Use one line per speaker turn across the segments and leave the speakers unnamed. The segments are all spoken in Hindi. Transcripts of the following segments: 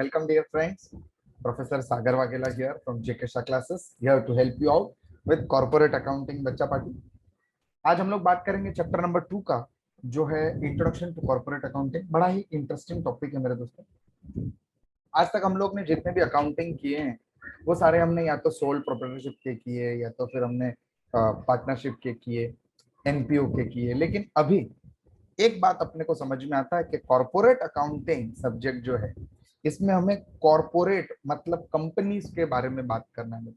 Welcome, dear friends. Professor Sagar Waghela here from JK Shah Classes, here to help you out with corporate accounting बच्चा पार्टी। आज हम लोग बात करेंगे चैप्टर नंबर 2 का, जो है इंट्रोडक्शन टू कॉर्पोरेट अकाउंटिंग। बड़ा ही इंटरेस्टिंग टॉपिक है मेरे दोस्तों। आज तक हम लोग ने जितने भी अकाउंटिंग किए हैं वो सारे हमने या तो सोल प्रोप्राइटरशिप के किए या तो फिर हमने पार्टनरशिप के किए, एनपीओ के किए। लेकिन अभी एक बात अपने को समझ में आता है कि कॉर्पोरेट अकाउंटिंग सब्जेक्ट जो है, इसमें हमें कॉर्पोरेट मतलब कंपनीज के बारे में बात करना है।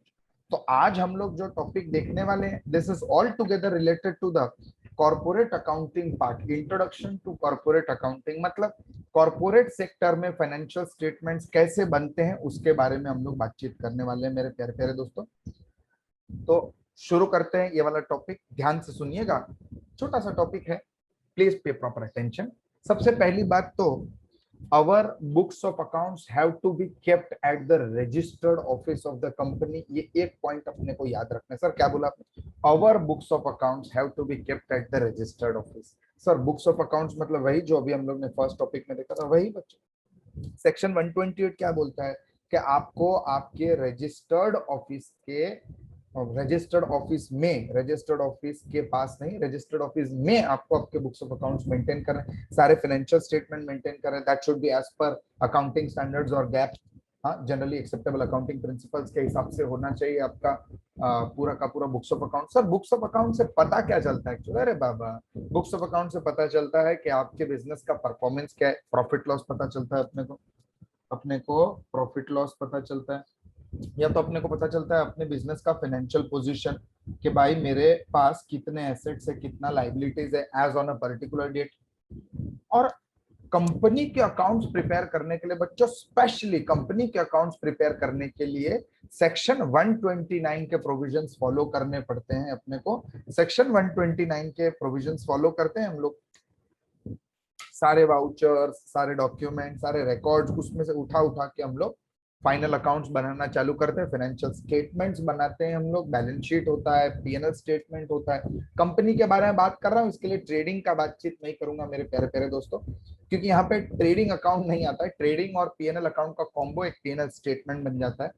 तो आज हम लोग जो टॉपिक देखने वाले हैं, this is all together related to the corporate accounting part, introduction to corporate accounting. मतलब कॉर्पोरेट सेक्टर में फाइनेंशियल स्टेटमेंट्स कैसे बनते हैं उसके बारे में हम लोग बातचीत करने वाले हैं मेरे प्यारे प्यारे दोस्तों। तो शुरू करते हैं ये वाला टॉपिक। ध्यान से सुनिएगा, छोटा सा टॉपिक है, प्लीज पे प्रॉपर अटेंशन। सबसे पहली बात तो our books of accounts have to be kept at the registered office of the company। ये एक पॉइंट अपने को याद रखना है। सर क्या बोला आपने? our books of accounts have to be kept at the registered office। Sir books of accounts मतलब वही जो अभी हम लोग ने फर्स्ट टॉपिक में देखा था, वही बच्चों। सेक्शन 128 क्या बोलता है कि आपको आपके रजिस्टर्ड ऑफिस के पास नहीं, रजिस्टर्ड ऑफिस में आपको आपके बुक्स ऑफ अकाउंट्स मेंटेन करना है, सारे फाइनेंशियल स्टेटमेंट मेंटेन करना है। That should be as per accounting standards और GAAP, generally acceptable accounting principles के हिसाब से होना चाहिए आपका पूरा का पूरा books of account. Sir books of account से पता क्या चलता है एक्चुअली? अरे बाबा, बुक्स ऑफ अकाउंट से पता चलता है कि आपके बिजनेस का परफॉर्मेंस क्या है, प्रॉफिट लॉस पता चलता है अपने को प्रॉफिट लॉस पता चलता है, या तो अपने को पता चलता है अपने बिजनेस का फाइनेंशियल पोजीशन कि भाई मेरे पास कितने एसेट्स है, कितना लायबिलिटीज है as on a particular date. और कंपनी के अकाउंट्स प्रिपेयर करने के लिए बच्चों, स्पेशली कंपनी के अकाउंट्स प्रिपेयर करने के लिए सेक्शन 129 के प्रोविजंस फॉलो करने पड़ते हैं अपने को। सेक्शन 129 के प्रोविजंस फॉलो करते हैं हम लोग। सारे वाउचर्स, सारे डॉक्यूमेंट, सारे रिकॉर्ड्स उसमें से उठा के हम लोग फाइनल अकाउंट्स बनाना चालू करते हैं, फाइनेंशियल स्टेटमेंट्स बनाते हैं हम लोग, बैलेंस शीट होता है, पीएनएल स्टेटमेंट होता है। कंपनी के बारे में बात कर रहा हूँ, इसके लिए ट्रेडिंग का बातचीत नहीं करूंगा मेरे प्यारे प्यारे दोस्तों, क्योंकि यहाँ पे ट्रेडिंग अकाउंट नहीं आता है। ट्रेडिंग और पीएनएल अकाउंट का कॉम्बो एक पीएनएल स्टेटमेंट बन जाता है।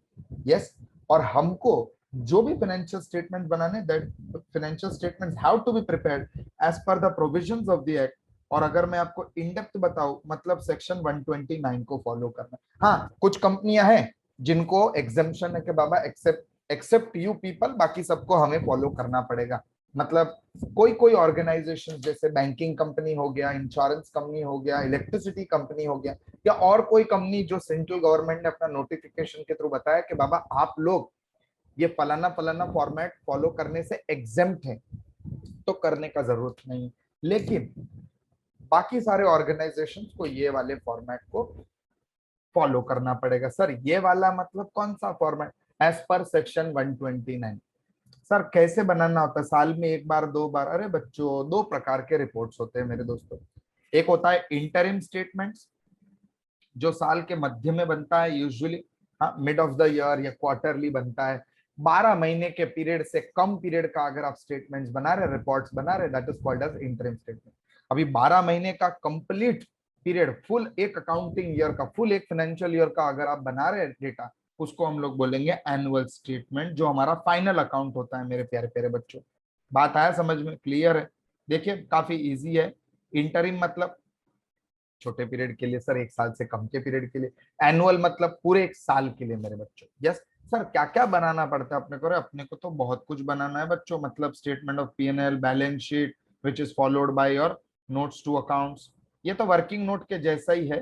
यस, और हमको जो भी फाइनेंशियल स्टेटमेंट बनाने, that financial statements have to be prepared as per the provisions of the act. और अगर मैं आपको इन डेप्थ बताऊं, मतलब सेक्शन 129 को फॉलो करना। हाँ, कुछ कंपनियां हैं जिनको एग्जेम्पशन है कि बाबा एक्सेप्ट यू पीपल, बाकी सबको हमें फॉलो करना पड़ेगा। मतलब कोई ऑर्गेनाइजेशन जैसे बैंकिंग कंपनी हो गया, इंश्योरेंस कंपनी हो गया, इलेक्ट्रिसिटी कंपनी हो गया, या और कोई कंपनी जो सेंट्रल गवर्नमेंट ने अपना नोटिफिकेशन के थ्रू बताया कि बाबा आप लोग ये फलाना फॉर्मेट फॉलो करने से एग्जेम्प्ट है, तो करने का जरूरत नहीं। लेकिन बाकी सारे ऑर्गेनाइजेशंस को ये वाले फॉर्मेट को फॉलो करना पड़ेगा। सर ये वाला मतलब कौन सा format? As per section 129। Sir कैसे बनाना होता है? साल में एक बार, दो बार? अरे बच्चों, दो प्रकार के रिपोर्ट्स होते हैं मेरे दोस्तों। एक होता है इंटरिम स्टेटमेंट्स, जो साल के मध्य में बनता है यूजुअली, हाँ, मिड ऑफ द ईयर या क्वार्टरली बनता है। 12 महीने के पीरियड से कम पीरियड का अगर आप स्टेटमेंट्स बना रहे, रिपोर्ट्स बना रहे, that is called as interim statement. अभी 12 महीने का कंप्लीट पीरियड, फुल एक अकाउंटिंग ईयर का, फुल एक फाइनेंशियल ईयर का अगर आप बना रहे डेटा, उसको हम लोग बोलेंगे एनुअल स्टेटमेंट, जो हमारा फाइनल अकाउंट होता है मेरे प्यारे प्यारे बच्चों। बात आया समझ में? क्लियर है? देखिए काफी इजी है। इंटरिम मतलब छोटे पीरियड के लिए, सर एक साल से कम के पीरियड के लिए। एनुअल मतलब पूरे एक साल के लिए मेरे बच्चों। यस सर, क्या क्या बनाना पड़ता है अपने को? अपने को तो बहुत कुछ बनाना है बच्चों। मतलब statement of PNL, balance sheet which is followed by your notes to accounts. ये तो वर्किंग नोट के जैसा ही है,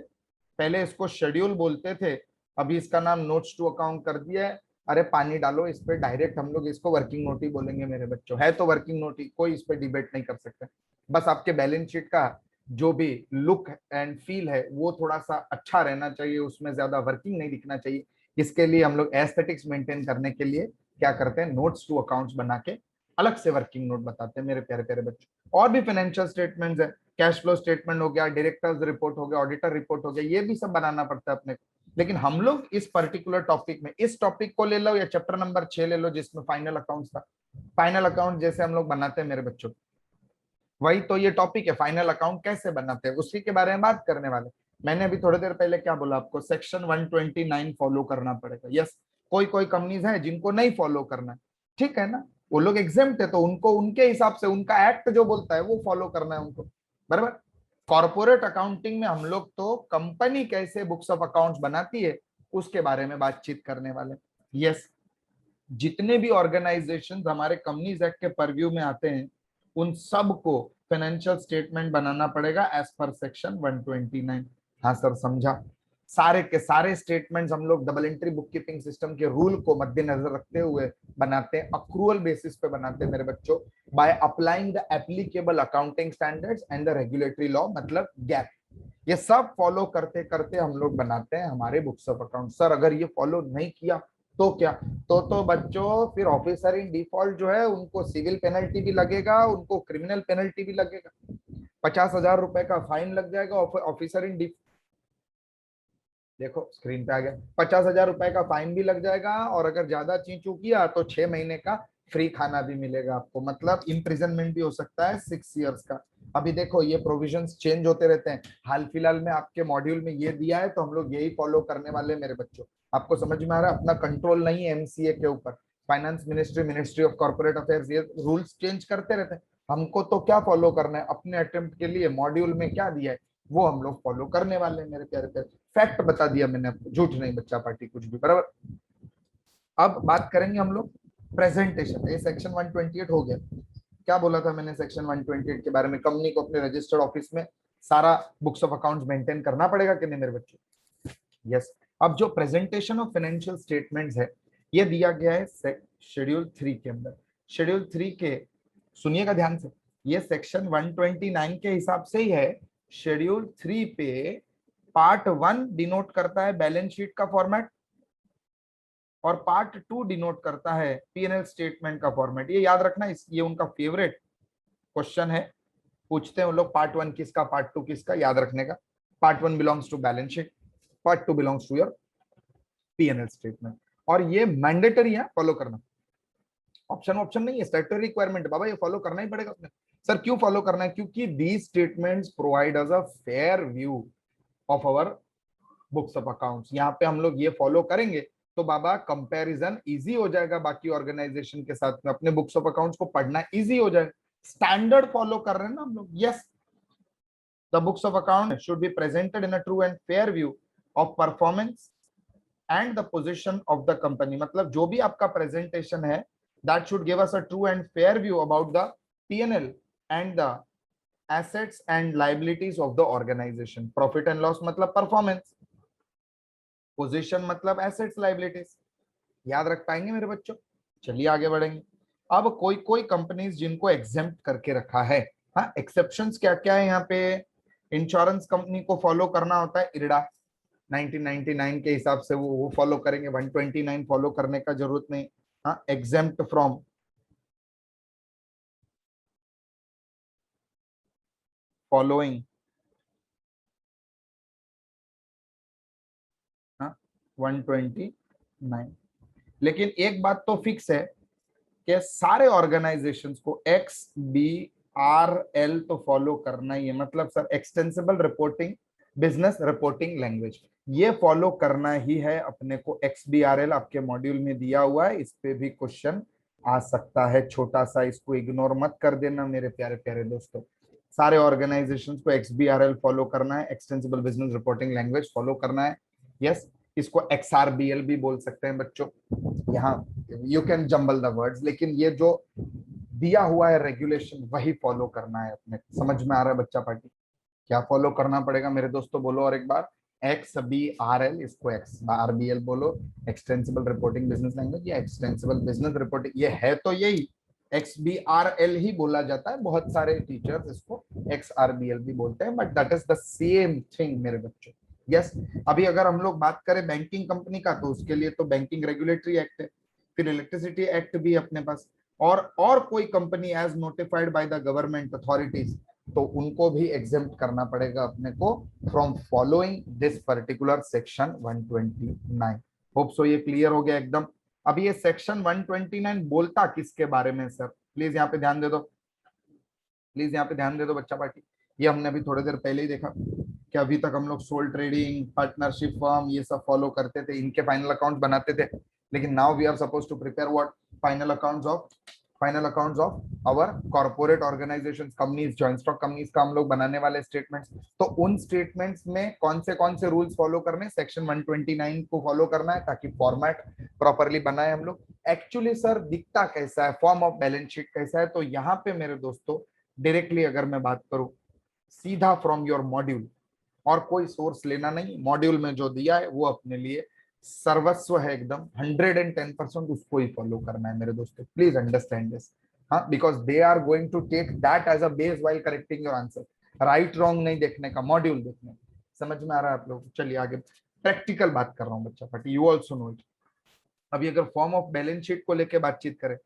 पहले इसको शेड्यूल बोलते थे, अभी इसका नाम नोट्स टू अकाउंट कर दिया है। अरे पानी डालो इस पे, डायरेक्ट हम लोग इसको वर्किंग नोट ही बोलेंगे मेरे बच्चों। है तो वर्किंग नोट ही, कोई इस पे डिबेट नहीं कर सकते। बस आपके बैलेंस शीट का जो भी लुक एंड फील है वो थोड़ा सा अच्छा रहना चाहिए, उसमें ज्यादा वर्किंग नहीं दिखना चाहिए। इसके लिए हम लोग एस्थेटिक्स मेंटेन करने के लिए क्या करते हैं, नोट्स टू अकाउंट्स बना के अलग से वर्किंग नोट बताते हैं मेरे प्यारे प्यारे बच्चों। और भी फाइनेंशियल स्टेटमेंट्स है, कैश फ्लो स्टेटमेंट हो गया, डायरेक्टर्स रिपोर्ट हो गया, ऑडिटर रिपोर्ट हो गया, ये भी सब बनाना पड़ता है अपने को। लेकिन हम लोग इस पर्टिकुलर टॉपिक में, इस टॉपिक को ले लो या चैप्टर नंबर 6 ले लो जिसमें फाइनल अकाउंट्स था, फाइनल अकाउंट जैसे हम लोग बनाते हैं मेरे बच्चों, वही तो ये टॉपिक है, फाइनल अकाउंट कैसे बनाते हैं, उसी के बारे में बात करने वाले। मैंने अभी थोड़ी देर पहले क्या बोला आपको, सेक्शन 129 फॉलो करना पड़ेगा। यस, कोई कोई कंपनीज है जिनको नहीं फॉलो करना है, ठीक है ना, वो लोग एग्जेम्प्ट है, तो उनको उनके हिसाब से उनका एक्ट जो बोलता है वो फॉलो करना है उनको, बराबर। कॉर्पोरेट अकाउंटिंग में हम लोग तो कंपनी कैसे बुक्स ऑफ अकाउंट्स बनाती है उसके बारे में बातचीत करने वाले। यस, जितने भी ऑर्गेनाइजेशन हमारे कंपनीज एक्ट के परव्यू में आते हैं उन सबको फाइनेंशियल स्टेटमेंट बनाना पड़ेगा एज पर सेक्शन 129। हाँ सर, समझा। सारे के सारे स्टेटमेंट्स हम लोग double entry book keeping system के रूल को मद्देनजर रखते हुए बनाते हैं, अक्रूअल बेसिस पे बनाते हैं मेरे बच्चों, by applying the applicable accounting standards and the regulatory law, मतलब गैप। ये सब फॉलो करते करते हम लोग बनाते हैं हमारे बुक्स ऑफ अकाउंट। सर अगर ये फॉलो नहीं किया तो क्या? तो बच्चों फिर ऑफिसर इन डिफॉल्ट जो है उनको सिविल पेनल्टी भी लगेगा, उनको क्रिमिनल पेनल्टी भी लगेगा, 50,000 रुपए का फाइन लग जाएगा। ऑफिसर इन डिफॉल्ट, देखो स्क्रीन पे आ गया, 50,000 रुपए का फाइन भी लग जाएगा, और अगर ज्यादा चीचू किया तो 6 महीने का फ्री खाना भी मिलेगा आपको, मतलब इम्प्रिजनमेंट भी हो सकता है 6 इयर्स का। अभी देखो ये प्रोविजंस चेंज होते रहते हैं, हाल फिलहाल में आपके मॉड्यूल में ये दिया है तो हम लोग यही फॉलो करने वाले हैं मेरे बच्चों। आपको समझ में आ रहा है? अपना कंट्रोल नहीं है एमसीए के ऊपर, finance ministry, ministry of corporate affairs, ये रूल्स चेंज करते रहते हैं। हमको तो क्या फॉलो करना है, अपने अटेम्प्ट के लिए मॉड्यूल में क्या दिया है वो हम लोग फॉलो करने वाले हैं मेरे प्यारे प्यारे। फैक्ट बता दिया मैंने आपको, झूठ नहीं बच्चा पार्टी कुछ भी, बराबर। अब बात करेंगे हम लोग प्रेजेंटेशन। ये सेक्शन 128 हो गया। क्या बोला था मैंने सेक्शन 128 के बारे में? कंपनी को अपने रजिस्टर्ड ऑफिस में सारा बुक्स ऑफ अकाउंट्स मेंटेन करना पड़ेगा कि नहीं मेरे बच्चों? यस। अब जो प्रेजेंटेशन ऑफ फाइनेंशियल स्टेटमेंट्स है ये दिया गया है शेड्यूल 3 के अंदर। शेड्यूल 3 के, सुनिएगा ध्यान से, ये सेक्शन 129 के हिसाब से ही है। शेड्यूल 3 पे पार्ट 1 डिनोट करता है बैलेंस शीट का फॉर्मेट, और पार्ट 2 डिनोट करता है पीएनएल स्टेटमेंट का फॉर्मेट। ये याद रखना, ये उनका फेवरेट क्वेश्चन है, पूछते हैं वो लोग पार्ट 1 किसका, पार्ट 2 किसका, याद रखने का। Part 1 belongs to balance sheet, part 2 belongs to your PNL statement, और ये मैंडेटरी है फॉलो करना, ऑप्शन ऑप्शन नहीं है, स्टैट्यूटरी रिक्वायरमेंट है बाबा, ये फॉलो करना ही पड़ेगा अपने। सर क्यों फॉलो करना है? क्योंकि these statements provide us a fair view of our books of accounts. यहाँ पे हम लोग ये फॉलो करेंगे तो बाबा कंपैरिजन इजी हो जाएगा बाकी ऑर्गेनाइजेशन के साथ में, अपने बुक्स ऑफ अकाउंट्स को पढ़ना इजी हो जाएगा। स्टैंडर्ड फॉलो कर रहे हैं ना हम लोग। Yes, the books of account should be presented in a true and fair view of performance and the position of the company, मतलब जो भी आपका प्रेजेंटेशन है that should give us a true and fair view about the PNL and the assets and liabilities of the organisation. Profit and loss मतलब परफॉर्मेंस, पोजीशन मतलब एसेट्स लायबिलिटीज। याद रख पाएंगे मेरे बच्चों? चलिए आगे बढ़ेंगे। अब कोई कोई कंपनीज जिनको एग्जेम्प्ट करके रखा है, हाँ, एक्सेप्शंस क्या क्या है यहाँ पे? इंश्योरेंस कंपनी को फॉलो करना होता है इरडा 1999 के हिसाब से, वो फॉलो करेंगे, 129 फॉलो करने का जरूरत नहीं। हाँ, एग्जेम्प्ट फ्रॉम फॉलोइंग, हाँ, 129। लेकिन एक बात तो फिक्स है कि सारे ऑर्गेनाइजेशंस को XBRL तो फॉलो करना ही है, मतलब sir extensible reporting business reporting language, ये फॉलो करना ही है अपने को। XBRL आपके मॉड्यूल में दिया हुआ है, इस पे भी क्वेश्चन आ सकता है छोटा सा, इसको इग्नोर मत कर देना मेरे प्यारे प्यारे दोस्तों। सारे ऑर्गेनाइजेशंस को XBRL फॉलो करना है, extensible business reporting language follow करना है। यस, इसको XRBL भी बोल सकते हैं बच्चों, यहाँ you can jumble the words, लेकिन ये जो दिया हुआ है रेगुलेशन वही फॉलो करना है अपने। समझ में आ रहा है बच्चा पार्टी? क्या फॉलो करना पड़ेगा मेरे दोस्तों, बोलो और एक बार। XBRL, इसको XRBL बोलो, एक्सटेंसिबल रिपोर्टिंग बिजनेस लैंग्वेज या एक्सटेंसिबल बिजनेस रिपोर्टिंग, ये है तो यही XBRL ही बोला जाता है, बहुत सारे टीचर्स इसको XRBL भी बोलते हैं, but that is the same thing मेरे बच्चों। यस, अभी अगर हम लोग बात करें बैंकिंग कंपनी का तो उसके लिए तो बैंकिंग रेगुलेटरी एक्ट है, फिर इलेक्ट्रिसिटी एक्ट भी अपने पास, और कोई company as notified by the government authorities तो उनको भी एग्जेम्प्ट करना पड़ेगा अपने को from following this particular section 129। Hope so ये क्लियर हो गया एकदम। अब ये सेक्शन 129 बोलता किसके बारे में सर? प्लीज यहाँ पे ध्यान दे दो, प्लीज यहाँ पे ध्यान दे दो बच्चा पार्टी। ये हमने अभी थोड़ी देर पहले ही देखा। कि अभी तक हम लोग सोल ट्रेडिंग, पार्टनरशिप फर्म ये सब फॉलो करते थे, इनके फाइनल अकाउंट बनाते थे, लेकिन now we are suppose to prepare what, final accounts of our corporate organisations, companies, joint stock companies का हम लोग बनाने वाले स्टेटमेंट्स। तो उन स्टेटमेंट्स में कौन से रूल्स फॉलो करने, सेक्शन 129 को फॉलो करना है ताकि फॉर्मेट प्रॉपरली बनाए हम लोग। एक्चुअली सर दिखता कैसा है, फॉर्म ऑफ बैलेंस शीट कैसा है, तो यहाँ पे मेरे दोस्तों डायरेक्टली अगर मैं बात करूं, सीधा फ्रॉम योर मॉड्यूल, और कोई सोर्स लेना नहीं, मॉड्यूल में जो दिया है वो अपने लिए सर्वस्व है, एकदम 110%, उसको ही फॉलो करना है मेरे दोस्तों, प्लीज अंडरस्टैंड दिस। हाँ, because they are going to take that as a base while correcting your answer. Right wrong नहीं देखने का, मॉड्यूल देखने का। समझ में आ रहा है आप लोग? चलिए आगे प्रैक्टिकल बात कर रहा हूँ बच्चा, but you also know it. अभी अगर फॉर्म ऑफ बैलेंस शीट को लेके बातचीत करें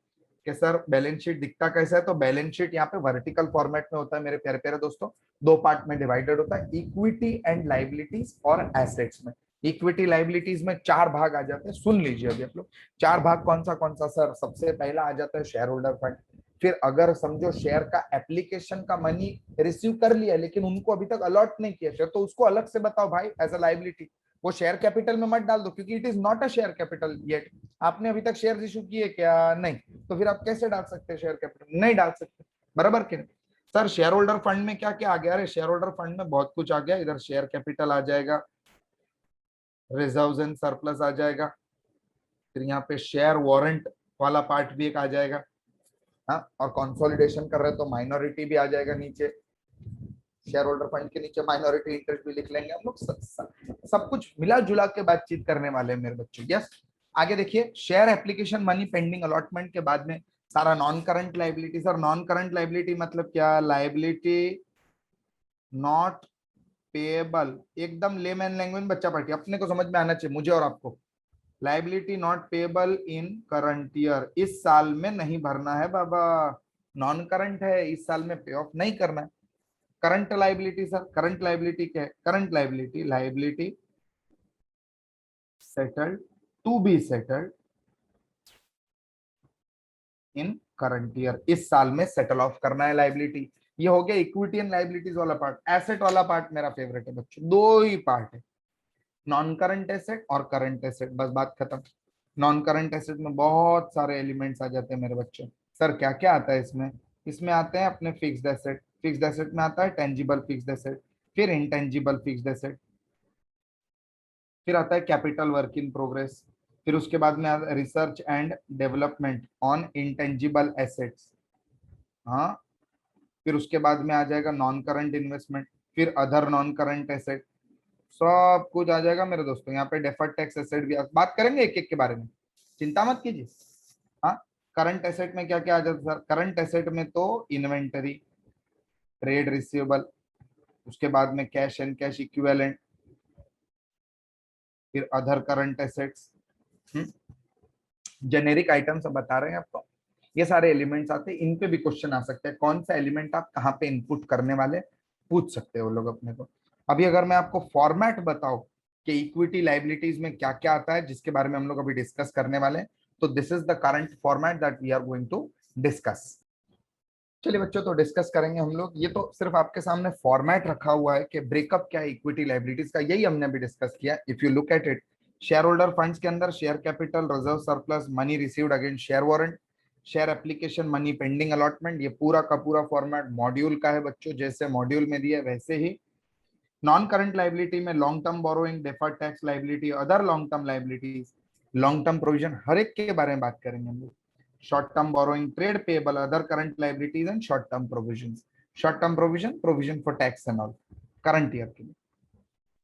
कि सर बैलेंस शीट दिखता कैसा है, तो बैलेंस शीट यहाँ पे वर्टिकल फॉर्मेट में होता है मेरे प्यारे प्यारे दोस्तों, दो पार्ट में डिवाइडेड होता है, इक्विटी एंड लाइबिलिटीज और एसेट्स में। इक्विटी लाइबिलिटीज में चार भाग आ जाते हैं, सुन लीजिए अभी आप लोग। चार भाग कौन सा सर? सबसे पहला आ जाता है शेयर होल्डर फंड। फिर अगर समझो शेयर का एप्लीकेशन का मनी रिसीव कर लिया लेकिन उनको अभी तक अलॉट नहीं किया शेयर, तो उसको अलग से बताओ भाई एज अ लाइबिलिटी। वो शेयर कैपिटल में मत डाल दो क्योंकि it is not a share capital yet. आपने अभी तक शेयर इशू किए क्या? नहीं। तो फिर आप कैसे डाल सकते हैं शेयर कैपिटल? नहीं डाल सकते, बराबर कि नहीं? सर शेयर होल्डर फंड में क्या क्या आ गया? अरे शेयर होल्डर फंड में बहुत कुछ आ गया, इधर शेयर कैपिटल आ जाएगा, रिजर्व्स एंड सरप्लस आ जाएगा, फिर यहाँ पे शेयर वारंट वाला पार्ट भी एक आ जाएगा। हाँ, और कंसोलिडेशन कर रहे हैं तो माइनॉरिटी भी आ जाएगा नीचे, शेयर होल्डर फंड के नीचे माइनॉरिटी इंटरेस्ट भी लिख लेंगे हम लोग। सब कुछ मिला जुला के बातचीत करने वाले हैं मेरे बच्चों। यस, आगे देखिए, share application money pending allotment के बाद में सारा non current liability. Sir non current liability मतलब क्या? लाइबिलिटी नॉट पेएबल, एकदम लेमैन लैंग्वेज बच्चा पार्टी अपने को समझ में आना चाहिए, मुझे और आपको। Liability not payable in current year, इस साल में नहीं भरना है बाबा, नॉन करंट है, इस साल में पे ऑफ नहीं करना है। Current liability, sir current liability क्या है? Current liability, liability settled to be settled in current year, इस साल में सेटल ऑफ करना है लाइबिलिटी। ये हो गया इक्विटी एंड लाइबिलिटीज वाला पार्ट। एसेट वाला पार्ट मेरा फेवरेट है बच्चों, दो ही पार्ट है, नॉन करंट एसेट और करंट एसेट, बस बात खत्म। नॉन करंट एसेट में बहुत सारे एलिमेंट्स आ जाते हैं मेरे बच्चों। सर क्या क्या आता है इसमें? इसमें आते हैं अपने फिक्स्ड एसेट, फिक्स्ड एसेट में आता है टेंजिबल फिक्स्ड एसेट, फिर इंटेंजिबल फिक्स्ड एसेट, फिर आता है कैपिटल वर्क इन प्रोग्रेस, फिर उसके बाद में research and development on intangible assets. हाँ, फिर उसके बाद में आ जाएगा नॉन करंट इन्वेस्टमेंट, फिर अदर नॉन करंट एसेट, सब कुछ आ जाएगा मेरे दोस्तों। यहाँ पे डेफर्ड टैक्स एसेट भी बात करेंगे एक एक के बारे में, चिंता मत कीजिए। हाँ, करंट एसेट में क्या क्या आ जाता है सर? करंट एसेट में तो इन्वेंटरी, ट्रेड रिसीवेबल, उसके बाद में कैश एंड कैश इक्विवेलेंट, फिर other current assets, generic item सब बता रहे हैं आपको। ये सारे एलिमेंट्स आते हैं, इन पे भी क्वेश्चन आ सकते हैं, कौन सा एलिमेंट आप कहाँ पे इनपुट करने वाले, पूछ सकते हो लोग अपने को। अभी अगर मैं आपको फॉर्मेट बताऊं कि इक्विटी लाइबिलिटीज में क्या क्या आता है, जिसके बारे में हम लोग अभी डिस्कस करने वाले हैं, तो this is the current format that we are going to discuss. चलिए बच्चों, तो डिस्कस करेंगे हम लोग। ये तो सिर्फ आपके सामने फॉर्मेट रखा हुआ है कि ब्रेकअप क्या है इक्विटी लाइबिलिटीज का, यही हमने अभी डिस्कस किया। If you look at it, share holder funds के अंदर share capital, reserve surplus, money received against share warrant, share application, money pending allotment, ये पूरा का पूरा फॉर्मेट मॉड्यूल का है बच्चों, जैसे मॉड्यूल में दिया वैसे ही। नॉन करंट लाइबिलिटी में long term borrowing, deferred tax liability, other long term liabilities, long term provision, हर एक के बारे में बात करेंगे हम लोग। Short term borrowing, trade payable, other current liabilities and short term provisions. Short term provision, provision for tax and all, current year के लिए।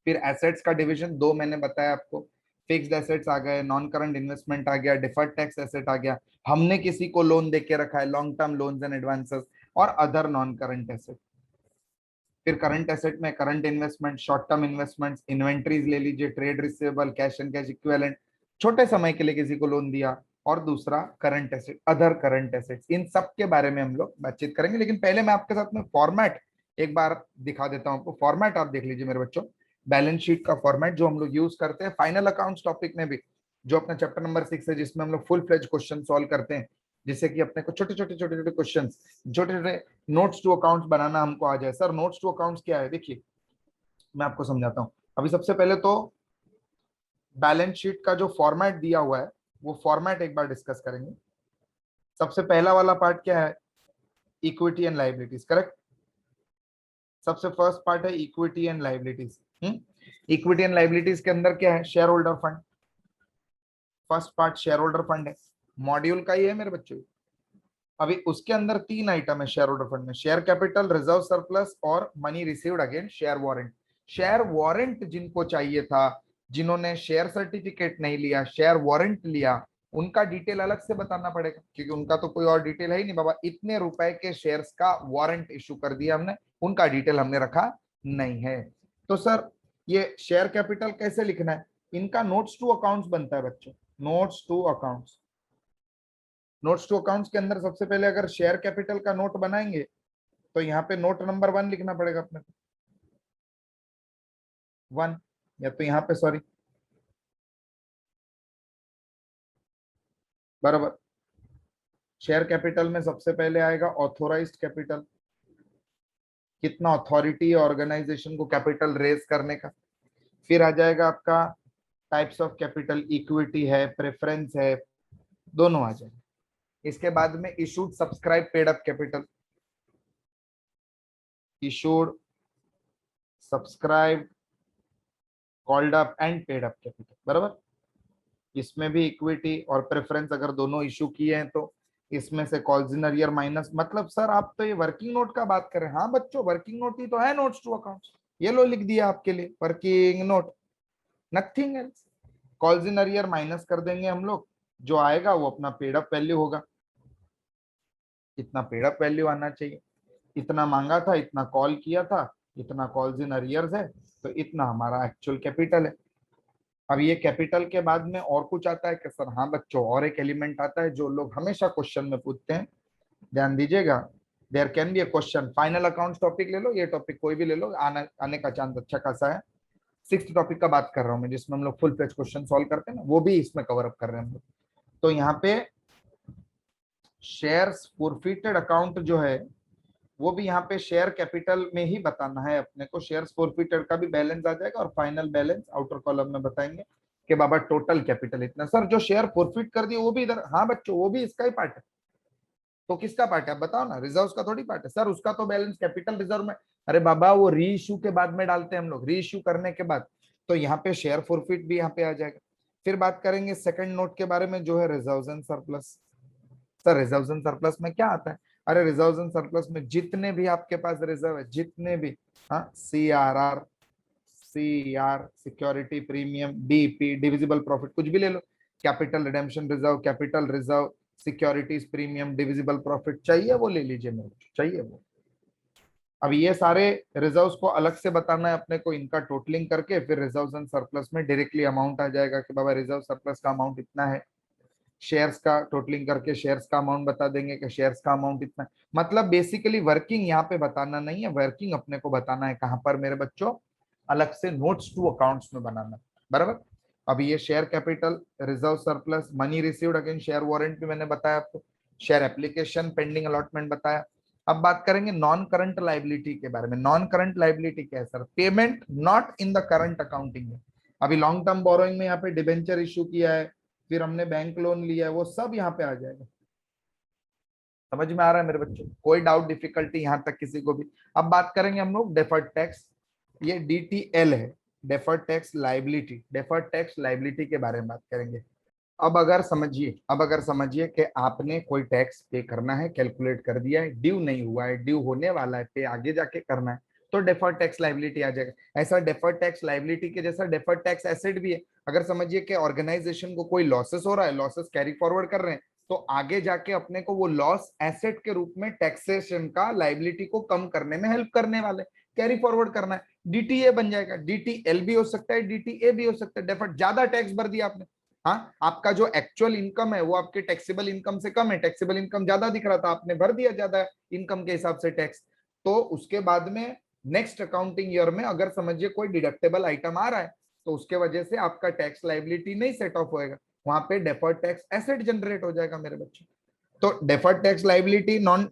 फिर एसेट्स का डिवीजन दो मैंने बताया आपको, फिक्स्ड एसेट्स आ गए, नॉन करंट इन्वेस्टमेंट आ गया, डिफर्ड टैक्स एसेट आ गया, हमने किसी को लोन दे के रखा है, long term loans and advances, और अदर नॉन करंट एसेट। फिर करंट एसेट में current investment, short term investments, inventories ले लीजिए, trade receivable, cash and cash equivalent, छोटे समय के लिए किसी को लोन दिया, और दूसरा current asset, other current assets. इन सब के बारे में हम लोग बातचीत करेंगे, लेकिन पहले मैं आपके साथ में फॉर्मेट एक बार दिखा देता हूं आपको। फॉर्मेट आप देख लीजिए मेरे बच्चों, बैलेंस शीट का फॉर्मेट जो हम लोग यूज करते हैं फाइनल अकाउंट्स टॉपिक में भी, जो अपना चैप्टर नंबर 6 है, जिसमें हम लोग फुल फ्लेज क्वेश्चन सॉल्व करते हैं, जिससे कि अपने को छोटे छोटे क्वेश्चन, छोटे छोटे नोट्स टू अकाउंट्स बनाना हमको आ जाए। सर नोट्स टू अकाउंट्स क्या है? देखिए, मैं आपको समझाता हूँ। अभी सबसे पहले तो बैलेंस शीट का जो फॉर्मेट दिया हुआ है वो फॉर्मेट एक बार डिस्कस करेंगे। सबसे पहला वाला पार्ट क्या है? Equity and liabilities, correct. सबसे फर्स्ट पार्ट है equity and liabilities. Equity and liabilities के अंदर क्या है? Share holder fund. First part share holder fund है, मॉड्यूल का ही है मेरे बच्चों। अभी उसके अंदर तीन आइटम है शेयर होल्डर फंड में: शेयर कैपिटल, रिजर्व सरप्लस और money received against share warrant. Share warrant जिनको चाहिए था, जिन्होंने शेयर सर्टिफिकेट नहीं लिया, शेयर वारंट लिया, उनका डिटेल अलग से बताना पड़ेगा, क्योंकि उनका तो कोई और डिटेल है ही नहीं। बाबा इतने रुपए के शेयर्स का वारंट इशू कर दिया हमने, उनका डिटेल हमने रखा नहीं है। तो सर ये शेयर कैपिटल कैसे लिखना है? इनका नोट्स टू अकाउंट्स बनता है बच्चों, notes to accounts. Notes to accounts के अंदर सबसे पहले अगर शेयर कैपिटल का नोट बनाएंगे तो यहाँ पे नोट नंबर 1 लिखना पड़ेगा अपने को, 1, या तो यहाँ पे सॉरी, बराबर। शेयर कैपिटल में सबसे पहले आएगा ऑथोराइज्ड कैपिटल, कितना अथॉरिटी है ऑर्गेनाइजेशन को कैपिटल रेज करने का। फिर आ जाएगा आपका टाइप्स ऑफ कैपिटल, इक्विटी है, प्रेफरेंस है, दोनों आ जाएगा। इसके बाद में issued, subscribe, paid up capital, issued, subscribe, called up and paid up capital, बराबर। इसमें भी इक्विटी और प्रेफरेंस अगर दोनों इशू किए हैं तो इसमें से कॉल्स इन अरियर माइनस। मतलब सर आप तो ये वर्किंग नोट का बात कर रहे हैं। हाँ बच्चों, वर्किंग नोट ही तो है नोट्स टू अकाउंट्स, ये लो लिख दिया आपके लिए working note, nothing else. Calls in arrear minus कर देंगे हम लोग, जो आएगा वो अपना पेड अप वैल्यू होगा। इतना पेड अप वैल्यू आना चाहिए, इतना मांगा था, इतना कॉल किया था, इतना कॉल्स इन अरियर्स है, तो इतना हमारा एक्चुअल कैपिटल है। अब ये कैपिटल के बाद में और कुछ आता है क्या सर? हाँ बच्चों, और एक एलिमेंट आता है जो लोग हमेशा क्वेश्चन में पूछते हैं, ध्यान दीजिएगा। There can be a question, final accounts topic ले लो, ये टॉपिक कोई भी ले लो, आने का चांस अच्छा खासा है। 6th टॉपिक का बात कर रहा हूँ मैं, जिसमें हम लोग फुल फ्लेज क्वेश्चन सॉल्व करते हैं ना, वो भी इसमें कवर अप कर रहे हैं हम लोग। तो यहाँ पे शेयर्स फॉरफिटेड अकाउंट जो है वो भी यहाँ पे शेयर कैपिटल में ही बताना है अपने को। शेयर्स फॉरफिटेड का भी बैलेंस आ जाएगा और फाइनल बैलेंस आउटर कॉलम में बताएंगे कि बाबा टोटल कैपिटल इतना। सर जो शेयर फॉरफिट कर दिए वो भी इधर? हाँ बच्चों, वो भी इसका ही पार्ट है। तो किसका पार्ट है आप बताओ ना? रिजर्व का थोड़ी पार्ट है सर, उसका तो बैलेंस कैपिटल रिजर्व में। अरे बाबा वो री इश्यू के बाद में डालते हैं हम लोग, री इश्यू करने के बाद। तो यहाँ पे शेयर फॉरफिट भी यहाँ पे आ जाएगा। फिर बात करेंगे सेकंड नोट के बारे में, जो है reserve and surplus. Sir reserve and surplus में क्या आता है? अरे रिजर्व एंड सरप्लस में जितने भी आपके पास रिजर्व है, जितने भी, हाँ, CRR, CR, security premium, DP, divisible profit, कुछ भी ले लो, capital redemption reserve, capital reserve, securities premium, divisible profit, चाहिए वो ले लीजिए मेरे को, चाहिए वो। अब ये सारे रिजर्व्स को अलग से बताना है अपने को, इनका टोटलिंग करके फिर रिजर्व एंड सरप्लस में डायरेक्टली अमाउंट आ जाएगा कि बाबा रिजर्व सरप्लस का अमाउंट इतना है। शेयर्स का टोटलिंग करके शेयर्स का अमाउंट बता देंगे कि शेयर्स का अमाउंट इतना है। मतलब बेसिकली वर्किंग यहाँ पे बताना नहीं है, वर्किंग अपने को बताना है कहां पर मेरे बच्चों? अलग से नोट्स टू अकाउंट्स में बनाना, बराबर। अब ये share capital, reserve surplus, money received again share warrant भी मैंने बताया आपको, शेयर एप्लीकेशन, पेंडिंग अलॉटमेंट बताया। अब बात करेंगे नॉन करंट लाइबिलिटी के बारे में। नॉन करंट लाइबिलिटी क्या है sir? Payment not in the current accounting में। अभी लॉन्ग टर्म बोरोइंग में यहाँ पे डिबेंचर इशू किया है, फिर हमने बैंक लोन लिया है, वो सब यहाँ पे आ जाएगा। समझ में आ रहा है मेरे बच्चों? कोई डाउट डिफिकल्टी यहाँ तक किसी को भी? अब बात करेंगे हम लोग डेफर्ड टैक्स, ये DTL है, deferred tax liability. Deferred tax liability के बारे में बात करेंगे। अब अगर समझिए कि आपने कोई टैक्स पे करना है, कैलकुलेट कर दिया है, ड्यू नहीं हुआ है, ड्यू होने वाला है, पे आगे जाके करना है, तो डेफर्ड टैक्स लाइबिलिटी आ जाएगा। ऐसा डेफर्ड टैक्स लाइबिलिटी के जैसा डेफर्ड टैक्स एसेट भी है। अगर समझिए कि ऑर्गेनाइजेशन को कोई लॉसेस हो रहा है, लॉसेस कैरी फॉरवर्ड कर रहे हैं, तो आगे जाके अपने को वो लॉस एसेट के रूप में टैक्सेशन का लाइबिलिटी को कम करने में हेल्प करने वाले, कैरी फॉरवर्ड करना है, DTA बन जाएगा। DTL भी हो सकता है, DTA भी हो सकता है। डेफर्ड, ज्यादा टैक्स भर दिया आपने, हाँ, आपका जो एक्चुअल इनकम है वो आपके टैक्सेबल इनकम से कम है, टैक्सेबल इनकम ज्यादा दिख रहा था, आपने भर दिया ज्यादा इनकम के हिसाब से टैक्स। तो उसके बाद में नेक्स्ट अकाउंटिंग ईयर में अगर समझिए कोई डिडक्टेबल आइटम आ रहा है, तो उसके वजह से आपका टैक्स लाइबिलिटी नहीं सेट ऑफ होएगा, वहां पे डेफर्ड टैक्स एसेट जनरेट हो जाएगा मेरे बच्चे। तो डेफर्ड टैक्स लाइबिलिटी नॉन,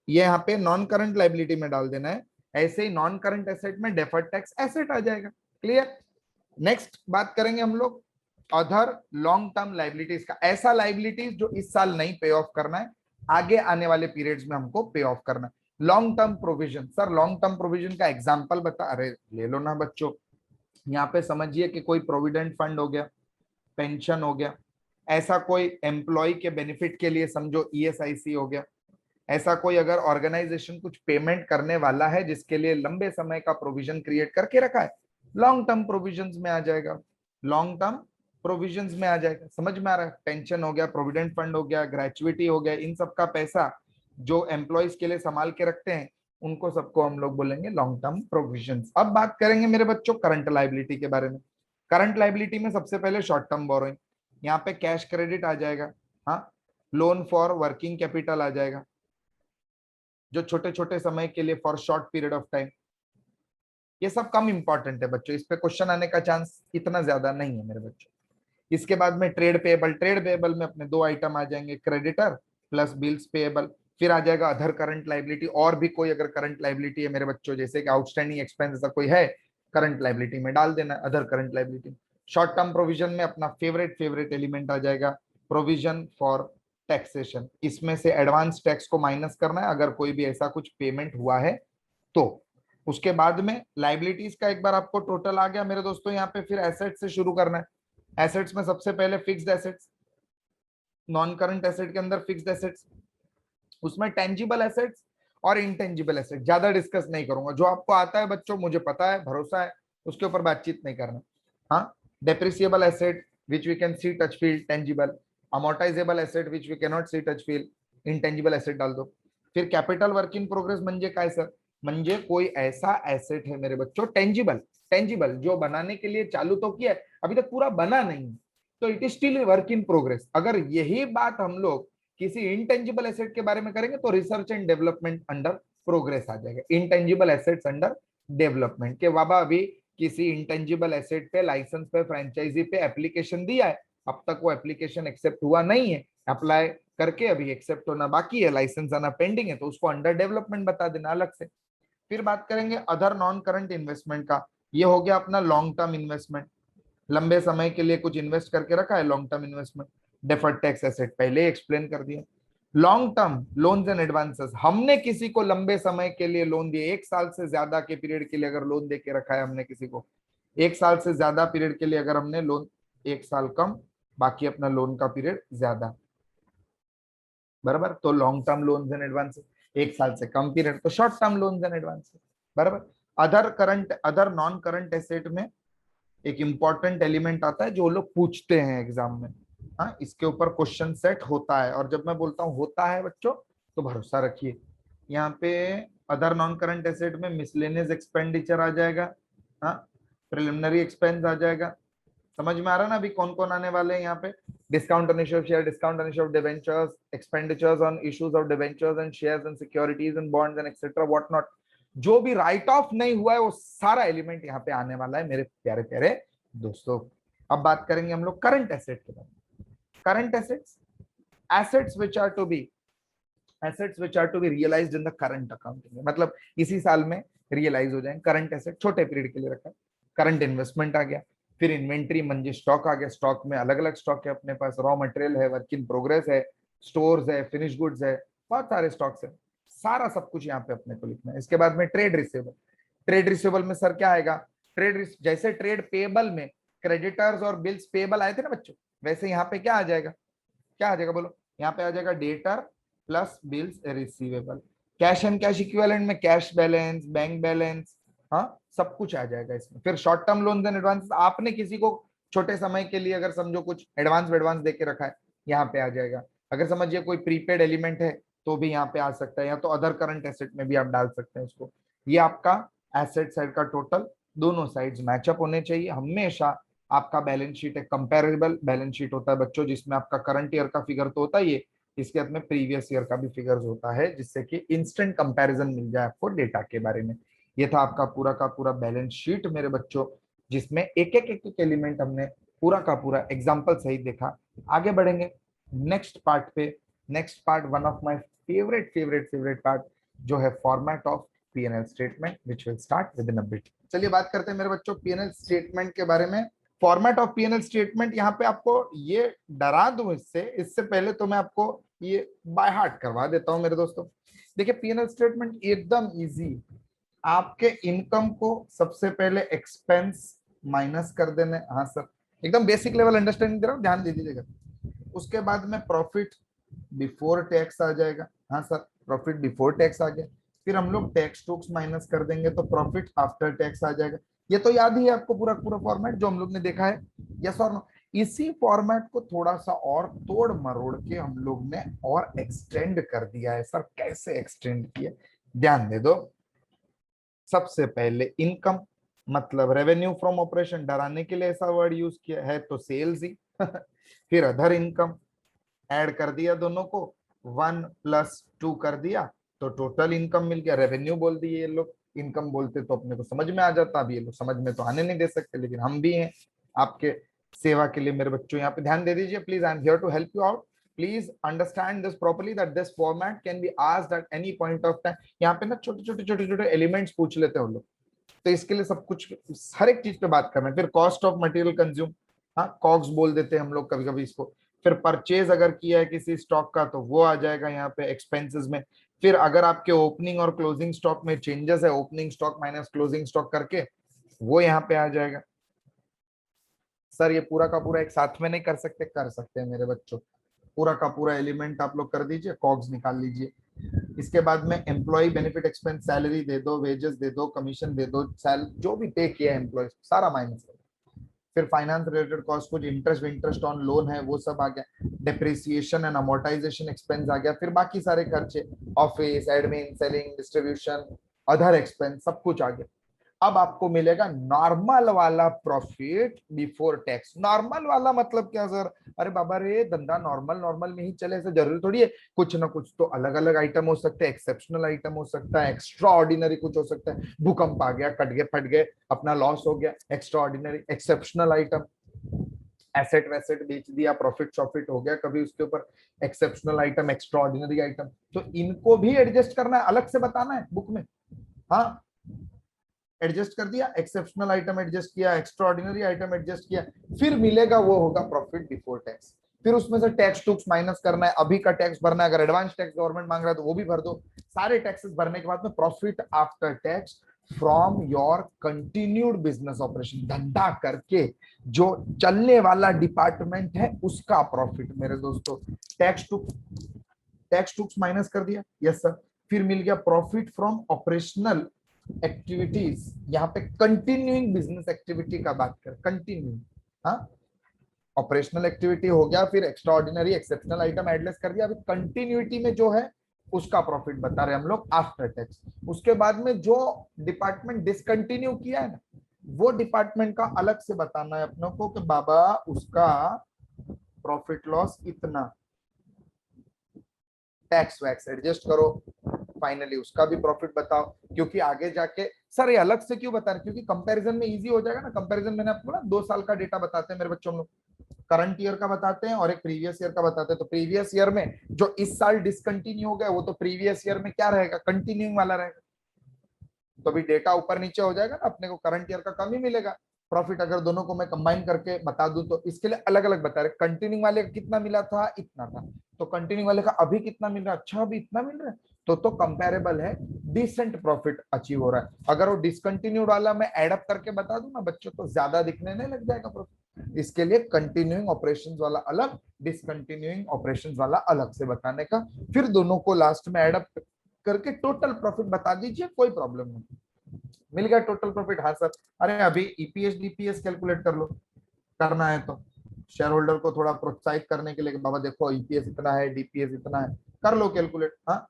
ये यहाँ पे नॉन करंट लाइबिलिटी में डाल देना है ऐसे ही नॉन करंट एसेट में डेफर्ड टैक्स एसेट आ जाएगा। क्लियर। नेक्स्ट बात करेंगे हम लोग अदर लॉन्ग टर्म लाइबिलिटीज का। ऐसा लाइबिलिटीज जो इस साल नहीं पे ऑफ करना है, आगे आने वाले पीरियड्स में हमको पे ऑफ करना है। Long term provision, sir long term provision का एग्जांपल बता, अरे ले लो ना बच्चों। यहाँ पे समझिए कि कोई प्रोविडेंट फंड हो गया, पेंशन हो गया, ऐसा कोई एम्प्लॉय के बेनिफिट के लिए समझो ईएसआईसी हो गया, ऐसा कोई अगर ऑर्गेनाइजेशन कुछ पेमेंट करने वाला है जिसके लिए लंबे समय का प्रोविजन क्रिएट करके रखा है, लॉन्ग टर्म प्रोविजंस में आ जाएगा, लॉन्ग टर्म प्रोविजंस में आ जाएगा। समझ में आ रहा है? पेंशन हो गया, प्रोविडेंट फंड हो गया, ग्रेचुइटी हो गया, इन सब का पैसा जो एम्प्लॉयज के लिए संभाल के रखते हैं, उनको सबको हम लोग बोलेंगे लॉन्ग टर्म प्रोविजंस। अब बात करेंगे मेरे बच्चों करंट लाइबिलिटी के बारे में। करंट लाइबिलिटी में सबसे पहले शॉर्ट टर्म बोरोइंग, यहाँ पे कैश क्रेडिट आ जाएगा, हाँ, लोन फॉर वर्किंग कैपिटल आ जाएगा, जो छोटे छोटे समय के लिए for short period of time. ये सब कम इंपॉर्टेंट है बच्चों, इस पे क्वेश्चन आने का चांस इतना ज्यादा नहीं है मेरे बच्चों। इसके बाद में ट्रेड पेएबल, ट्रेड पेएबल में अपने दो आइटम आ जाएंगे, क्रेडिटर प्लस बिल्स पेएबल। फिर आ जाएगा अदर करंट लाइबिलिटी, और भी कोई अगर करंट लाइबिलिटी है मेरे बच्चों, जैसे कि आउटस्टैंडिंग एक्सपेंस ऐसा कोई है, करंट लाइबिलिटी में डाल देना other current liability. Short term provision में अपना फेवरेट एलिमेंट आ जाएगा प्रोविजन फॉर टैक्सेशन, इसमें से एडवांस टैक्स को माइनस करना है अगर कोई भी ऐसा कुछ पेमेंट हुआ है तो। उसके बाद में लाइबिलिटीज का एक बार आपको टोटल आ गया मेरे दोस्तों, यहाँ पे फिर एसेट से शुरू करना है। एसेट्स में सबसे पहले fixed assets, non current asset के अंदर फिक्स्ड एसेट्स, उसमें टेंजिबल एसेट्स और इंटेंजिबल एसेट, ज्यादा डिस्कस नहीं करूंगा, जो आपको आता है बच्चों मुझे पता है, भरोसा है, उसके ऊपर बातचीत नहीं करना। हाँ, depreciable asset which we can see touch feel tangible, amortisable asset which we can not see touch feel intangible asset डाल दो। फिर कैपिटल वर्क इन प्रोग्रेस म्हणजे काय सर, म्हणजे कोई ऐसा एसेट है मेरे बच्चों टेंजिबल, टेंजिबल जो बनाने के लिए चालू तो किया है, अभी तक पूरा बना नहीं, तो it is still work in progress. अगर यही बात हम लोग किसी इंटेंजिबल एसेट के बारे में करेंगे तो research and development under progress आ जाएगा, इंटेंजिबल एसेट्स अंडर डेवलपमेंट। के बाबा अभी किसी इंटेंजिबल एसेट पे, लाइसेंस पे, फ्रेंचाइजी पे एप्लीकेशन दिया है, अब तक वो एप्लीकेशन एक्सेप्ट हुआ नहीं है, अप्लाई करके अभी एक्सेप्ट होना बाकी है, लाइसेंस आना पेंडिंग है, तो उसको अंडर डेवलपमेंट बता देना अलग से। फिर बात करेंगे अदर नॉन करंट इन्वेस्टमेंट का, ये हो गया अपना लॉन्ग टर्म इन्वेस्टमेंट, लंबे समय के लिए कुछ इन्वेस्ट करके रखा है, long term investment. Deferred tax asset पहले एक्सप्लेन कर दिया। Long term loans and advances, हमने किसी को लंबे समय के लिए लोन दिए, एक साल से ज्यादा के पीरियड के लिए अगर लोन दे के रखा है हमने किसी को, एक साल से ज्यादा पीरियड के लिए अगर हमने लोन, एक साल कम बाकी अपना लोन का पीरियड ज्यादा, बराबर, तो long term loans and advances. एक साल से कम पीरियड तो short term loans and advances, बराबर। Other current, other non current asset में एक इंपॉर्टेंट एलिमेंट आता है जो लोग पूछते हैं एग्जाम में, हाँ, इसके ऊपर क्वेश्चन सेट होता है, और जब मैं बोलता हूँ होता है बच्चों तो भरोसा रखिए। यहाँ पे अदर नॉन करंट एसेट में मिसलेनियस एक्सपेंडिचर आ जाएगा, हाँ, प्रिलिमिनरी एक्सपेंस आ जाएगा। समझ में आ रहा है ना अभी कौन कौन आने वाले हैं यहाँ पे? Discount on issue of share, discount on issue of debentures, expenditures on issues of debentures and shares and securities and bonds and etcetera what not, जो भी राइट ऑफ नहीं हुआ है वो सारा एलिमेंट यहाँ पे आने वाला है मेरे प्यारे प्यारे दोस्तों। अब बात करेंगे हम लोग करंट एसेट के बारे में। Current assets, assets which are to be, assets which are to be realised in the current accounting, मतलब इसी साल में रियलाइज हो जाएंगे। करंट एसेट छोटे पीरियड के लिए रखा है। करंट इन्वेस्टमेंट आ गया, फिर इन्वेंट्री म्हणजे स्टॉक आ गया, स्टॉक में अलग अलग स्टॉक है अपने पास, रॉ मटेरियल है, वर्क इन प्रोग्रेस है, स्टोर्स है, फिनिश गुड्स है, बहुत सारे स्टॉक्स है, सारा सब कुछ यहाँ पे अपने को लिखना है। इसके बाद में ट्रेड रिसीवेबल, ट्रेड रिसीवेबल में सर क्या आएगा, ट्रेड जैसे ट्रेड पेएबल में क्रेडिटर्स और बिल्स पेएबल आए थे ना बच्चों, वैसे यहाँ पे क्या आ जाएगा, क्या आ जाएगा बोलो, यहाँ पे आ जाएगा debtor plus bills receivable. Cash and cash equivalent में कैश बैलेंस, बैंक बैलेंस, हाँ, सब कुछ आ जाएगा इसमें। फिर short term loans and advance, आपने किसी को छोटे समय के लिए अगर समझो कुछ एडवांस एडवांस दे के रखा है, यहाँ पे आ जाएगा। अगर समझिए कोई प्रीपेड एलिमेंट है तो भी यहाँ पे आ सकता है, या तो अदर करंट एसेट में भी आप डाल सकते हैं उसको। ये आपका एसेट साइड का टोटल, दोनों साइड्स मैचअप होने चाहिए हमेशा। आपका बैलेंस शीट एक कंपेरेबल बैलेंस शीट होता है बच्चों, जिसमें आपका करंट ईयर का फिगर तो होता ही है, इसके अंदर में प्रीवियस ईयर का भी फिगर्स होता है, जिससे कि इंस्टेंट कंपैरिजन मिल जाए आपको डेटा के बारे में। ये था आपका पूरा का पूरा बैलेंस शीट मेरे बच्चों, जिसमें एक एलिमेंट हमने पूरा का पूरा एग्जांपल सहित देखा। आगे बढ़ेंगे नेक्स्ट पार्ट पे। Next part one of my favourite part, जो है format of P&L statement which will start with in a bit. चलिए बात करते हैं मेरे बच्चों P&L स्टेटमेंट के बारे में। फॉर्मेट ऑफ P&L स्टेटमेंट, यहाँ पे आपको ये डरा दूं इससे पहले तो मैं आपको ये बाय हार्ट करवा देता हूं मेरे दोस्तों। देखिए P&L स्टेटमेंट एकदम इजी। आपके इनकम को सबसे पहले एक्सपेंस माइनस कर देने, हाँ सर एकदम बेसिक लेवल अंडरस्टैंडिंग दे रहा हूं, ध्यान दे दीजिएगा। उसके बाद में प्रॉफिट बिफोर टैक्स आ जाएगा, हाँ सर प्रॉफिट बिफोर टैक्स आ गया। फिर हम लोग टैक्स टूक्स माइनस कर देंगे तो प्रॉफिट आफ्टर टैक्स आ जाएगा। ये तो याद ही है आपको पूरा पूरा फॉर्मेट जो हम लोग ने देखा है, यस और नो। इसी फॉर्मेट को थोड़ा सा और तोड़ मरोड़ के हम लोग ने और एक्सटेंड कर दिया है। सर कैसे एक्सटेंड किया, ध्यान दे दो। सबसे पहले इनकम मतलब रेवेन्यू फ्रॉम ऑपरेशन, डराने के लिए ऐसा वर्ड यूज किया है तो सेल्स ही फिर अदर इनकम ऐड कर दिया दोनों को, 1+2 कर दिया तो टोटल इनकम मिल गया। रेवेन्यू बोल दिए ये लोग, इनकम बोलते तो अपने को समझ में आ जाता, अभी ये लोग समझ में तो आने नहीं दे सकते, लेकिन हम भी हैं आपके सेवा के लिए मेरे बच्चों। यहाँ पे ध्यान दे दीजिए please, I am here to help you out. Please understand this properly that this format can be asked at any point of time. यहाँ पे ना छोटे छोटे एलिमेंट्स पूछ लेते हैं हम लोग, तो इसके लिए सब कुछ हर एक चीज पे बात करना है। फिर कॉस्ट ऑफ मटेरियल कंज्यूम, हाँ कॉग्स बोल देते हैं हम लोग कभी कभी इसको। फिर परचेज अगर किया है किसी स्टॉक का तो वो आ जाएगा यहाँ पे एक्सपेंसेस में। फिर अगर आपके ओपनिंग और क्लोजिंग स्टॉक में चेंजेस है, opening stock minus closing stock करके वो यहाँ पे आ जाएगा। सर ये पूरा का पूरा एक साथ में नहीं कर सकते, कर सकते हैं मेरे बच्चों। पूरा का पूरा एलिमेंट आप लोग कर दीजिए, कॉग्स निकाल लीजिए। इसके बाद में एम्प्लॉय बेनिफिट एक्सपेंस, सैलरी दे दो, वेजेस दे दो, कमीशन दे दो, जो भी पे किया है एम्प्लॉय सारा माइनस कर। फिर फाइनेंस रिलेटेड कॉस्ट, कुछ इंटरेस्ट इंटरेस्ट ऑन लोन है वो सब आ गया। डिप्रिसिएशन एंड अमोर्टाइजेशन एक्सपेंस आ गया। फिर बाकी सारे खर्चे, office admin selling distribution other expense सब कुछ आ गया। अब आपको मिलेगा नॉर्मल वाला प्रॉफिट बिफोर टैक्स। नॉर्मल वाला मतलब क्या सर? अरे बाबा रे, धंधा नॉर्मल नॉर्मल में ही चले ऐसा जरूरी थोड़ी है। कुछ ना कुछ तो अलग अलग आइटम हो सकते हैं, एक्सेप्शनल आइटम हो सकता है, एक्स्ट्रा ऑर्डिनरी कुछ हो सकता है। भूकंप आ गया, कट गए फट गए, अपना लॉस हो गया, extra ordinary exceptional item. Asset वैसेट बेच दिया, प्रॉफिट प्रॉफिट हो गया कभी उसके ऊपर, exceptional item, extra ordinary item. तो इनको भी एडजस्ट करना है, अलग से बताना है बुक में। हाँ एडजस्ट कर दिया, एक्सेप्शनल आइटम एडजस्ट किया, एक्स्ट्रा ऑर्डिनरी आइटम एडजस्ट किया, फिर मिलेगा वो होगा प्रॉफिट बिफोर टैक्स। फिर उसमें से टैक्स टूक्स माइनस करना है, अभी का टैक्स भरना है, अगर एडवांस टैक्स गवर्नमेंट मांग रहा है तो वो भी भर दो। सारे टैक्सेस भरने के बाद में profit after tax from your continued business operation, धंधा करके जो चलने वाला डिपार्टमेंट है उसका प्रॉफिट मेरे दोस्तों। टैक्स टूक्स माइनस कर दिया, यस सर। फिर मिल गया प्रॉफिट फ्रॉम ऑपरेशनल एक्टिविटीज, यहाँ पे कंटिन्यूइंग बिजनेस एक्टिविटी का बात कर, कंटिन्यू। हाँ ऑपरेशनल एक्टिविटी हो गया, फिर एक्स्ट्रा ऑर्डिनरी एक्सेप्शनल आइटम एडलेस कर दिया। अभी कंटिन्यूटी में जो है उसका प्रॉफिट बता रहे हम लोग आफ्टर टैक्स। उसके बाद में जो डिपार्टमेंट डिसकंटिन्यू किया है ना, वो डिपार्टमेंट का अलग से बताना है अपनों को कि बाबा उसका प्रॉफिट लॉस इतना, टैक्स वैक्स एडजस्ट करो, फाइनली उसका भी प्रॉफिट बताओ। क्योंकि आगे जाके सर ये अलग से क्यों बता रहे, क्योंकि कंपैरिजन में इजी हो जाएगा ना। कंपैरिजन मैंने आपको ना 2 साल का डेटा बताते हैं मेरे बच्चों, हम लोग करंट ईयर का बताते हैं और एक प्रीवियस ईयर का बताते हैं। तो प्रीवियस ईयर में जो इस साल डिसकंटिन्यू हो गया वो तो प्रीवियस ईयर में क्या रहेगा, कंटिन्यूइंग वाला रहेगा। तो अभी डेटा ऊपर नीचे हो जाएगा ना, अपने को करंट ईयर का कम ही मिलेगा प्रॉफिट। अगर दोनों को मैं कंबाइन करके बता दूं तो इसके लिए अलग अलग बता रहे। कंटिन्यूइंग वाले का कितना मिला था, इतना था, तो कंटिन्यूइंग वाले का अभी कितना मिल रहा है, अच्छा अभी इतना मिल रहा है, तो कंपैरेबल है, डिसेंट प्रॉफिट अचीव हो रहा है। अगर वो डिसकंटिन्यूड वाला मैं एडअप करके बता दूं ना बच्चों, तो ज्यादा दिखने नहीं लग जाएगा प्रॉफिट। इसके लिए कंटिन्यूइंग ऑपरेशंस वाला अलग, डिसकंटिन्यूइंग ऑपरेशंस वाला अलग से बताने का। फिर दोनों को लास्ट में एडअप करके टोटल प्रॉफिट बता दीजिए, कोई प्रॉब्लम नहीं। मिल गया टोटल प्रॉफिट, हाँ सर। अरे अभी ईपीएस डीपीएस कैलकुलेट कर लो, करना है तो शेयर होल्डर को थोड़ा प्रोत्साहित करने के लिए, बाबा देखो ईपीएस इतना है, डीपीएस इतना है, कर लो कैलकुलेट। हाँ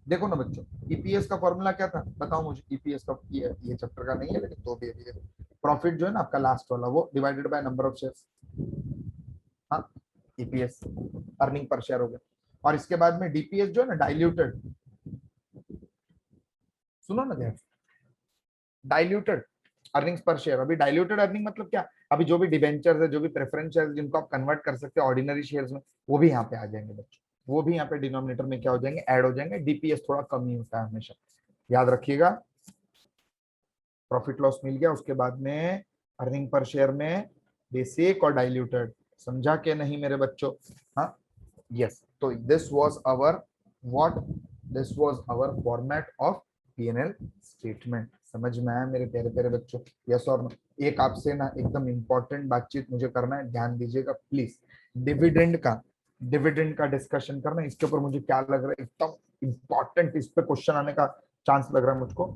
देखो ना बच्चों, ईपीएस का फॉर्मूला क्या था बताओ मुझे। ईपीएस का ये चैप्टर का नहीं है लेकिन तो भी अभी प्रॉफिट जो है ना आपका लास्ट वाला, वो divided by number of shares. हाँ ईपीएस अर्निंग पर शेयर हो गया। और इसके बाद में डीपीएस जो है ना डाइल्यूटेड, सुनो ना ध्यान, डाइल्यूटेड अर्निंग्स पर शेयर। अभी डाइल्यूटेड अर्निंग मतलब क्या, अभी जो भी डिबेंचर्स है, जो भी प्रेफरेंस शेयर जिनको आप कन्वर्ट कर सकते हैं ऑर्डिनरी शेयर्स में, वो भी यहाँ पे आ जाएंगे बच्चों। वो भी यहाँ पे डिनोमिनेटर में क्या हो जाएंगे, ऐड हो जाएंगे। डीपीएस थोड़ा कम ही होता है हमेशा। याद रखिएगा, प्रॉफिट लॉस मिल गया, उसके बाद में अर्निंग पर शेयर में बेसिक और डाइल्यूटेड, समझा के नहीं मेरे बच्चों? हाँ, यस। तो this was our what, this was our format of PNL statement. समझ में आया मेरे प्यारे प्यारे बच्चों? यस और नो? एक आपसे ना एकदम इंपॉर्टेंट बातचीत मुझे करना है, ध्यान दीजिएगा प्लीज। डिविडेंड का डिस्कशन करना है, इसके ऊपर मुझे क्या लग रहा है एकदम इंपॉर्टेंट, इस पे क्वेश्चन आने का चांस लग रहा है मुझको।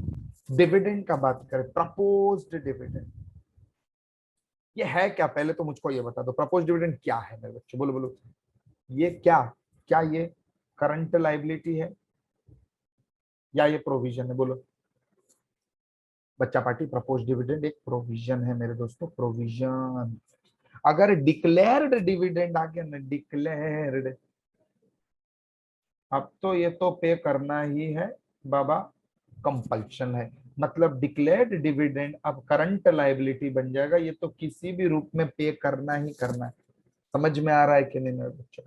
डिविडेंड का बात करें, प्रपोज्ड डिविडेंड ये है क्या? पहले तो मुझको ये बता दो, प्रपोज्ड डिविडेंड क्या है मेरे बच्चों? बोलो बोलो, ये क्या, क्या ये करंट लाइबिलिटी है या ये प्रोविजन है? बोलो बच्चा पार्टी, प्रपोज डिविडेंड एक प्रोविजन है मेरे दोस्तों, प्रोविजन। अगर डिक्लेयर्ड डिविडेंड आ गया ना, डिक्लेयर्ड, अब तो ये तो पे करना ही है बाबा, कंपल्शन है। मतलब डिक्लेयर्ड डिविडेंड अब करंट लायबिलिटी बन जाएगा, ये तो किसी भी रूप में पे करना ही करना है। समझ में आ रहा है कि नहीं मेरे बच्चों?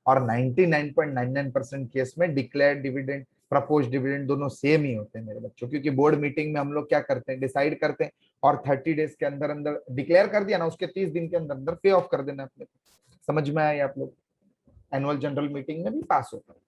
और 99.99% केस में डिक्लेयर्ड डिविडेंड, प्रपोज डिविडेंड दोनों सेम ही होते हैं मेरे बच्चों, क्योंकि बोर्ड मीटिंग में हम लोग क्या करते हैं, डिसाइड करते हैं और 30 डेज के अंदर अंदर डिक्लेयर कर दिया ना, उसके 30 दिन के अंदर अंदर पे ऑफ कर देना अपने। समझ में आया आप लोग? एनुअल जनरल मीटिंग में भी पास होता है।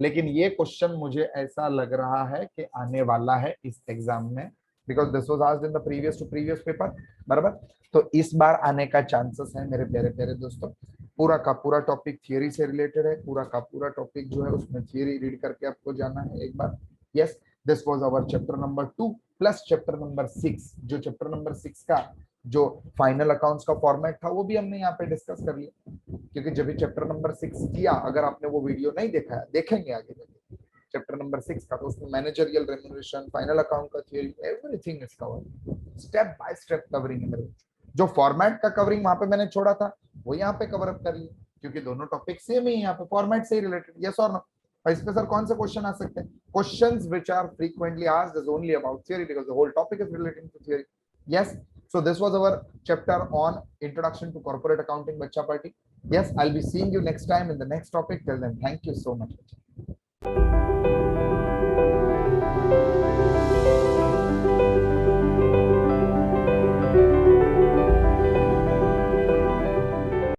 लेकिन ये क्वेश्चन मुझे ऐसा लग रहा है कि आने वाला है इस एग्जाम में, because this was asked in the previous to previous paper, बराबर। तो इस बार आने का चांसेस है मेरे प्यारे प्यारे दोस्तों। पूरा का पूरा टॉपिक थियरी से रिलेटेड है, पूरा का पूरा टॉपिक जो है उसमें थियरी रीड करके आपको जाना है एक बार। Yes, this was our chapter number 2 plus chapter number 6। जो चैप्टर नंबर 6 का जो फाइनल अकाउंट्स का फॉर्मेट था वो भी हमने यहाँ पे डिस्कस कर लिया, क्योंकि जब भी चैप्टर नंबर 6 किया, अगर आपने वो वीडियो नहीं देखा है, देखेंगे आगे जाके चैप्टर नंबर 6 का, तो उसमें मैनेजरियल रेम्यूनरेशन, फाइनल अकाउंट का theory, everything is covered, step by step covering है मेरे। जो फॉर्मेट का कवरिंग वहां पे मैंने छोड़ा था वो यहाँ पे कवर अप कर लिया, क्योंकि दोनों टॉपिक सेम ही यहाँ पे फॉर्मेट से ही रिलेटेड। यस और नो? और इस पे सर कौन से क्वेश्चन आ सकते हैं? Questions which are frequently asked is only about theory, because the whole topic is relating to theory. Yes, so this was our chapter on introduction to corporate accounting, bacha party. Yes, I'll be seeing you next time in the next topic. Till then, thank you so much.